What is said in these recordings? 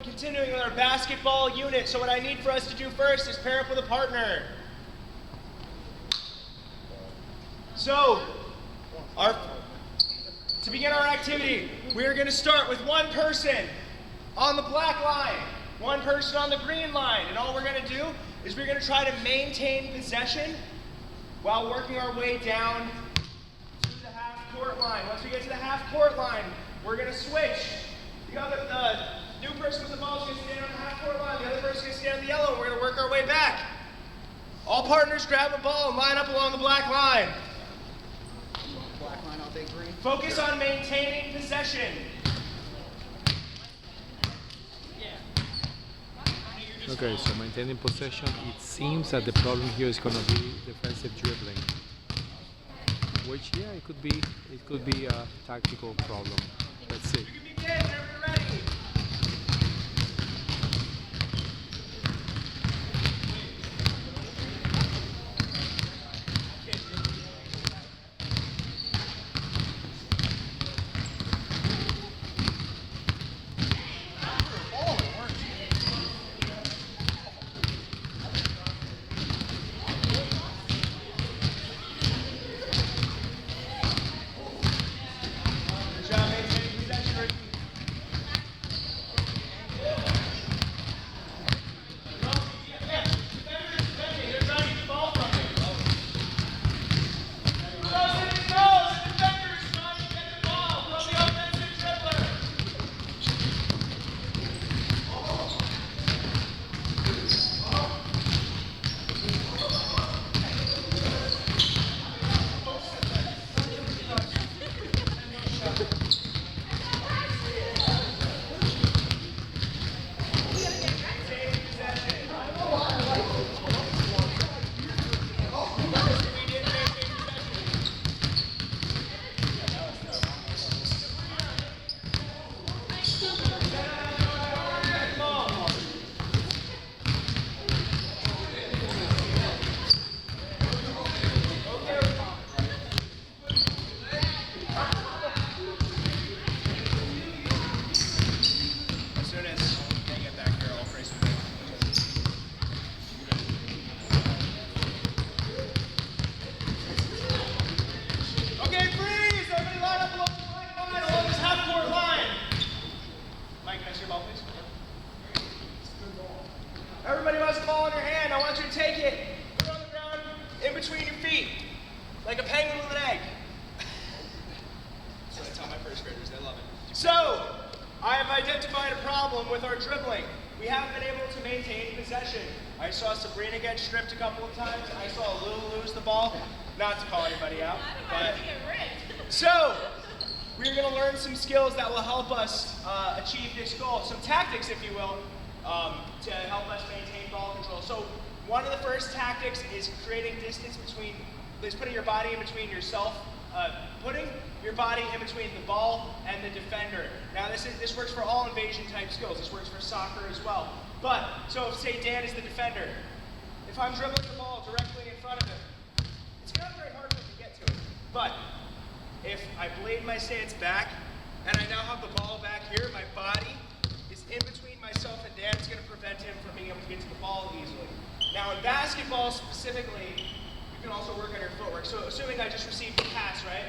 Continuing with our basketball unit, so what I need for us to do first is pair up with a partner. So, to begin our activity, we are going to start with one person on the black line, one person on the green line, and all we're going to do is we're going to try to maintain possession while working our way down to the half-court line. Once we get to the half-court line, we're going to switch. The new person with the ball is going to stand on the half-court line. The other person is going to stand on the yellow. We're going to work our way back. All partners grab a ball and line up along the black line. Black line, I'll take green. Focus on maintaining possession. Okay, so maintaining possession, it seems that the problem here is going to be defensive dribbling. Which, yeah, it could be a tactical problem. Let's see. You can begin whenever you're ready. Everybody who has a ball in your hand, I want you to take it, put it on the ground in between your feet, like a penguin with an egg. That's what I tell my first graders, they love it. So, I have identified a problem with our dribbling. We haven't been able to maintain possession. I saw Sabrina get stripped a couple of times. I saw Lou lose the ball. Not to call anybody out, but so we're going to learn some skills that will help us achieve this goal. Some tactics, if you will, to help us maintain ball control. So one of the first tactics is creating distance between, putting your body in between yourself, putting your body in between the ball and the defender. Now this works for all invasion type skills. This works for soccer as well. But, so if say Dan is the defender, if I'm dribbling the ball directly in front of him, it's not very hard for him to get to it. But if I blade my stance back and I now have the ball back here, my body is in between myself and Dan. It's going to prevent him from being able to get to the ball easily. Now in basketball specifically, you can also work on your footwork. So assuming I just received a pass, right?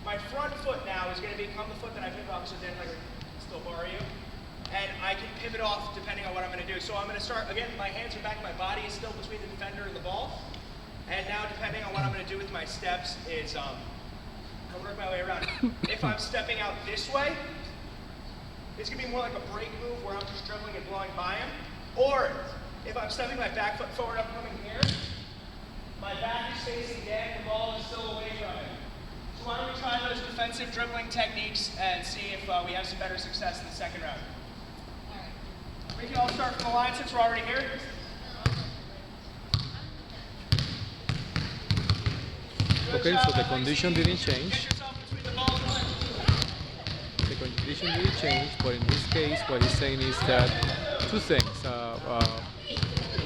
My front foot now is going to become the foot that I pivot off, so then I can still borrow you. And I can pivot off depending on what I'm going to do. So I'm going to start, again, my hands are back, my body is still between the defender and the ball. And now depending on what I'm going to do with my steps is, I'll work my way around. If I'm stepping out this way, it's going to be more like a break move where I'm just dribbling and blowing by him. Or if I'm stepping my back foot forward, I'm coming here. My back is facing Dan, the ball is still away from him. So why don't we try those defensive dribbling techniques and see if we have some better success in the second round. We can all start from the line since we're already here. Okay, so the condition didn't change. The condition didn't change, but in this case, what he's saying is that two things.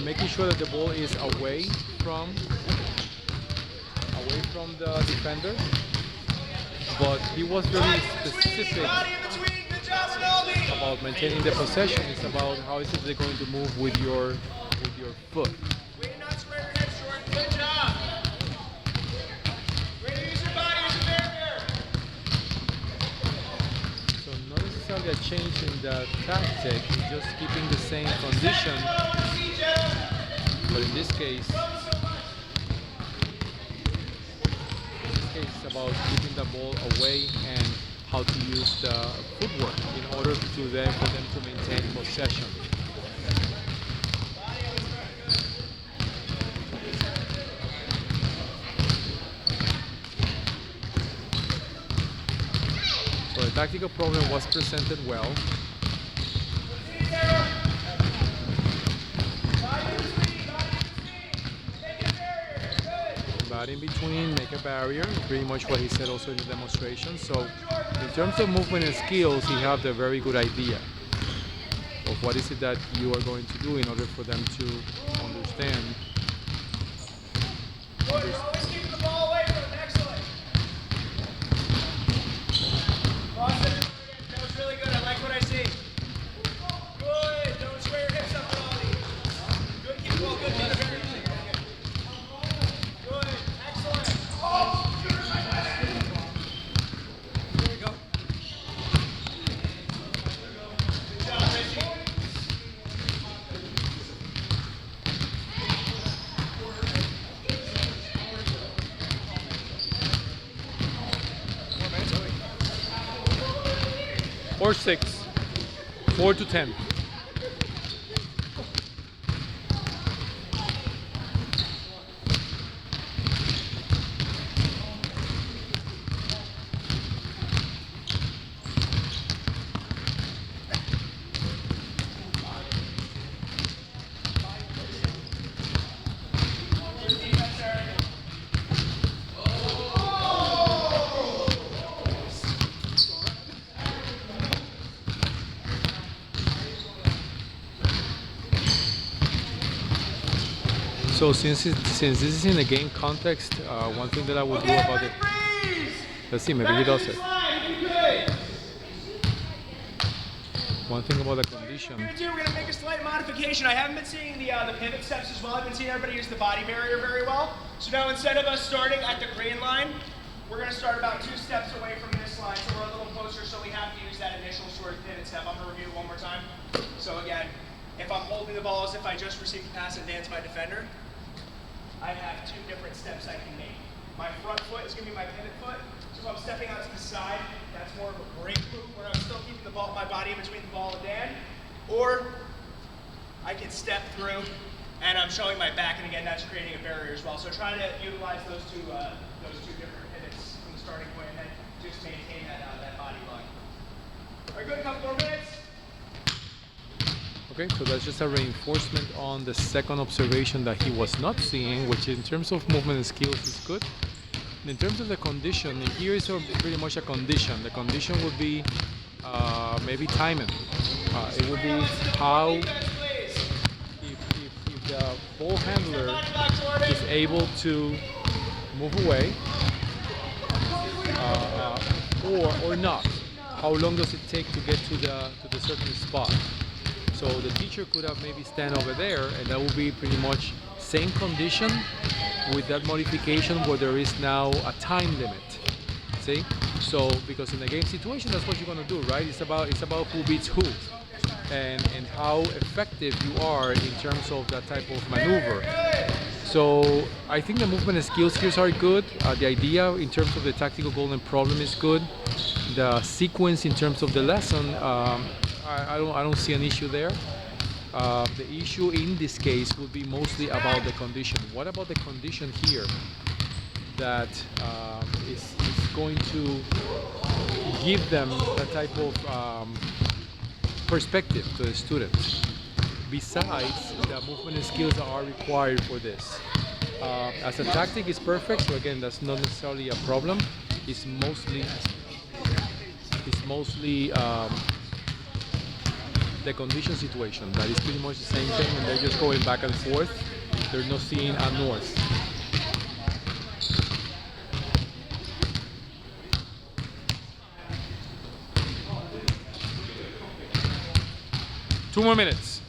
Making sure that the ball is away from the defender, but he was very specific about about maintaining the possession. It's about how is it they're going to move with your foot. Way to not spread your hips, Jordan. Good job. Way to use your body as a barrier. So not necessarily a change in the tactic, it's just keeping the same condition. But in this case, it's about keeping the ball away and how to use the footwork in order to then for them to maintain possession. So the tactical problem was presented well. Body in between, make a barrier, pretty much what he said also in the demonstration. So in terms of movement and skills, he had a very good idea of what is it that you are going to do in order for them to understand. Good, you're always keeping the ball away from him. Excellent. Cross it again. That was really good. I like what I see. Good. Don't square your hips up, Ollie. Good, keep the ball. Good, keep the barrier. Good. Excellent. Here we go. Good job, Richie. 4-6, 4-10. So since this is in a game context, one thing that I would do about it, let's see, maybe he does it. One thing about the condition. We're going to make a slight modification. I haven't been seeing the pivot steps as well. I've been seeing everybody use the body barrier very well. So now instead of us starting at the green line, we're going to start about 2 steps away from this line. So we're a little closer, so we have to use that initial sort of pivot step. I'm going to review it one more time. So again, if I'm holding the ball as if I just received the pass and advanced my defender, I have 2 different steps I can make. My front foot is going to be my pivot foot. So if I'm stepping out to the side, that's more of a break move where I'm still keeping the ball, my body in between the ball and Dan. Or I can step through and I'm showing my back, and again, that's creating a barrier as well. So try to utilize those two different pivots from the starting point and then just maintain that body line. All right, good, a couple more minutes. Okay, so that's just a reinforcement on the second observation that he was not seeing, which in terms of movement and skills is good. And in terms of the condition, here is pretty much a condition. The condition would be maybe timing. It would be how if the ball handler is able to move away or not. How long does it take to get to the certain spot? So the teacher could have maybe stand over there, and that would be pretty much same condition with that modification where there is now a time limit. See? So because in a game situation, that's what you're gonna do, right? It's about who beats who, and how effective you are in terms of that type of maneuver. So I think the movement and skills here are good. The idea in terms of the tactical golden problem is good. The sequence in terms of the lesson. I don't see an issue there. The issue in this case would be mostly about the condition. What about the condition here that is going to give them that type of perspective to the students, besides the movement and skills that are required for this? As a tactic is perfect, so again, that's not necessarily a problem. It's mostly the condition situation. That is pretty much the same thing, and they're just going back and forth. There's no seeing a north. 2 more minutes.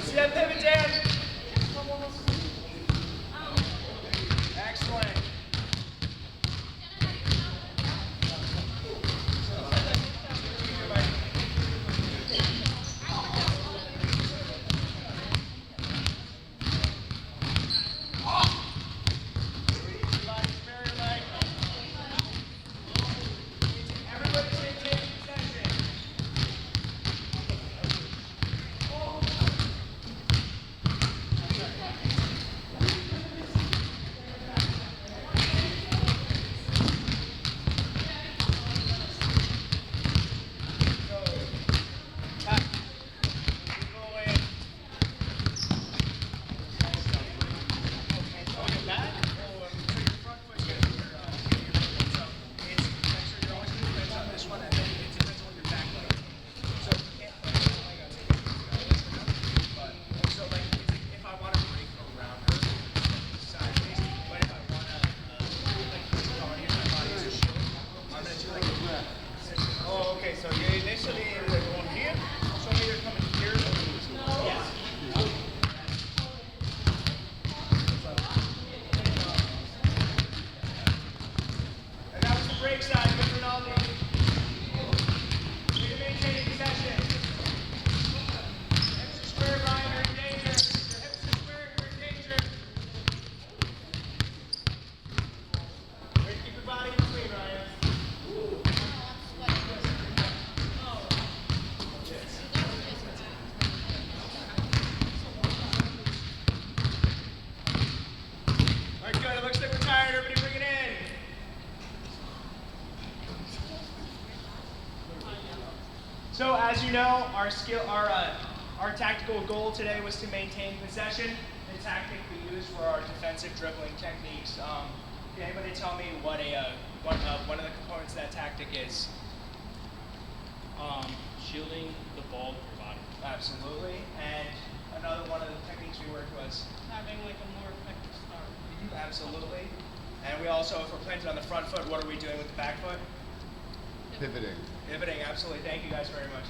See that pivot, Dan? Excellent. Everybody's maintaining possession. Oh, okay, so you initially were going here, so you're coming here. Yes. And that was the break side, good Ronaldo. You're maintaining possession. Hips are square, Ryan, you're in danger. Your hips are square, you're in danger. Way to keep your body in between, Ryan. All right, good. It looks like we're tired. Everybody bring it in. So, as you know, our tactical goal today was to maintain possession. The tactic we use for our defensive dribbling techniques. Can anybody tell me what one of the components of that tactic is? Shielding the ball with your body. Absolutely. And another one of the techniques we worked was Having like a more effective start. absolutely. And we also, if we're planted on the front foot, what are we doing with the back foot? Pivoting. Pivoting, absolutely. Thank you guys very much.